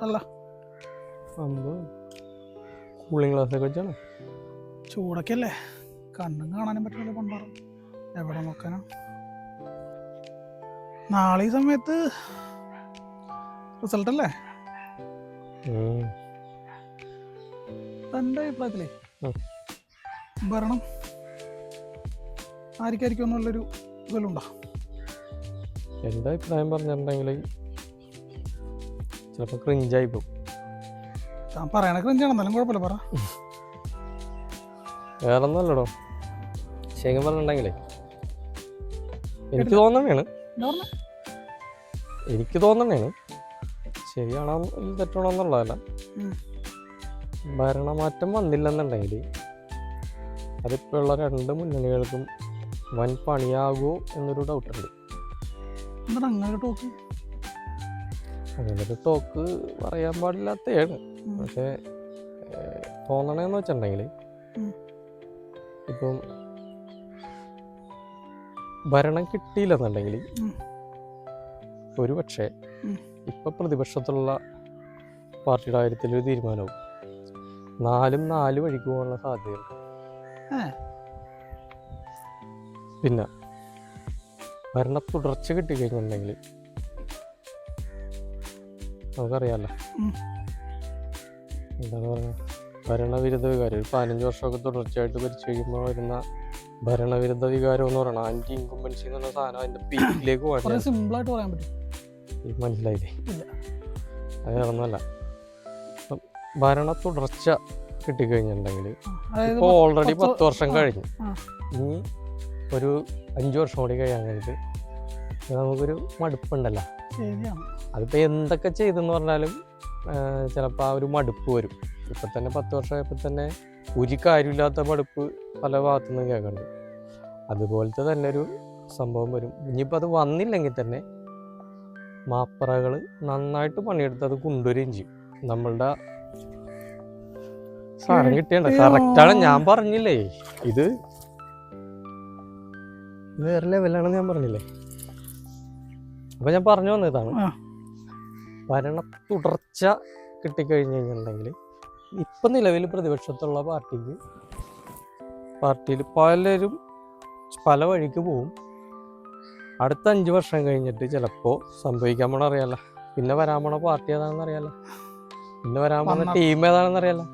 അല്ല cooling glass ഒക്കെ വെച്ചാണ്. ചൂടൊക്കെ അല്ലേ, കണ്ണും കാണാനും പറ്റില്ല. കൊണ്ടാറും എവിടെ നോക്കാനാ. നാളെ ഈ സമയത്ത് റിസൾട്ട് അല്ലേ? തൻ്റെ അഭിപ്രായത്തിലേ ഭരണം ആർക്കായിരിക്കും എന്നുള്ളൊരു ഇതിലുണ്ടോ? എൻ്റെ അഭിപ്രായം പറഞ്ഞിട്ടുണ്ടെങ്കിൽ ചിലപ്പോൾ ക്രിഞ്ചായി പോകും. താൻ പറയണ ക്രിഞ്ചാണ്, എന്നാലും കുഴപ്പമില്ല, പറ. വേറെ ഒന്നല്ലടോ, ശരിക്കും പറഞ്ഞിട്ടുണ്ടെങ്കിലേ എനിക്ക് തോന്നണേണ് ശരിയാണോ തെറ്റാണോ എന്നുള്ളതല്ല. ഭരണമാറ്റം വന്നില്ലെന്നുണ്ടെങ്കിൽ അതിപ്പോൾ ഉള്ള രണ്ട് മുന്നണികൾക്കും വൻ പണിയാകുമോ എന്നൊരു ഡൗട്ടുണ്ട്. അങ്ങനൊരു ടോക്ക് പറയാൻ പാടില്ലാത്തതാണ്. പക്ഷേ തോന്നണേന്ന് വെച്ചിട്ടുണ്ടെങ്കിൽ ഇപ്പം ഭരണം കിട്ടിയില്ലെന്നുണ്ടെങ്കിൽ ഒരു പക്ഷേ ഇപ്പം പ്രതിപക്ഷത്തുള്ള പാർട്ടിയുടെ കാര്യത്തിലൊരു തീരുമാനവും 4 വഴിക്ക് പോകാനുള്ള സാധ്യതയുണ്ട്. പിന്നെ ഭരണ തുടർച്ച കിട്ടിക്കഴിഞ്ഞിട്ടുണ്ടെങ്കിൽ നമുക്കറിയാമല്ലോ എന്താണ് പറയുക, ഭരണവിരുദ്ധ വികാരം. ഒരു 15 വർഷമൊക്കെ തുടർച്ചയായിട്ട് ഭരിച്ചു കഴിയുമ്പോൾ വരുന്ന ഭരണവിരുദ്ധ വികാരം എന്ന് പറയുന്നത് ആന്റി ഇൻകംബൻസി എന്ന് പറഞ്ഞ സാധനം അതിന്റെ പീക്കിലേക്ക് പോകാൻ സിമ്പിളായിട്ട് പറയാൻ പറ്റും. മനസ്സിലായില്ലേ? അത് വേറൊന്നുമല്ല. ഭരണ തുടർച്ച കിട്ടിക്കഴിഞ്ഞിട്ടുണ്ടെങ്കിൽ ഇപ്പോൾ ഓൾറെഡി 10 വർഷം കഴിഞ്ഞു, ഇനി ഒരു 5 വർഷം കൂടി കഴിയാൻ കഴിഞ്ഞിട്ട് നമുക്കൊരു മടുപ്പുണ്ടല്ലോ. അതിപ്പോൾ എന്തൊക്കെ ചെയ്തെന്ന് പറഞ്ഞാലും ചിലപ്പോൾ ആ ഒരു മടുപ്പ് വരും. ഇപ്പം തന്നെ 10 വർഷമായപ്പോൾ തന്നെ ഒരു കാര്യമില്ലാത്ത മടുപ്പ് പല ഭാഗത്തുനിന്നും കേൾക്കുന്നുണ്ട്. അതുപോലത്തെ തന്നെ ഒരു സംഭവം വരും. ഇനിയിപ്പോൾ അത് വന്നില്ലെങ്കിൽ തന്നെ മാപ്പറകൾ നന്നായിട്ട് പണിയെടുത്ത് അത് കൊണ്ടുവരികയും ചെയ്യും. നമ്മളുടെ സാധനം കിട്ടിയണ്ട കറക്റ്റാണ്. ഞാൻ പറഞ്ഞില്ലേ ഇത് വേറെ ലെവലാണെന്ന് ഞാൻ പറഞ്ഞില്ലേ. അപ്പം ഞാൻ പറഞ്ഞു വന്നതാണ്, ഭരണ തുടർച്ച കിട്ടിക്കഴിഞ്ഞ് കഴിഞ്ഞിട്ടുണ്ടെങ്കിൽ ഇപ്പം നിലവിൽ പ്രതിപക്ഷത്തുള്ള പാർട്ടിയിൽ പലരും പല വഴിക്ക് പോവും. അടുത്ത 5 വർഷം കഴിഞ്ഞിട്ട് ചിലപ്പോൾ സംഭവിക്കാൻ പോണ അറിയാലോ, പിന്നെ വരാൻ പോണ പാർട്ടി ഏതാണെന്ന് അറിയാലോ, പിന്നെ വരാൻ പോണ ടീം ഏതാണെന്ന് അറിയാലോ.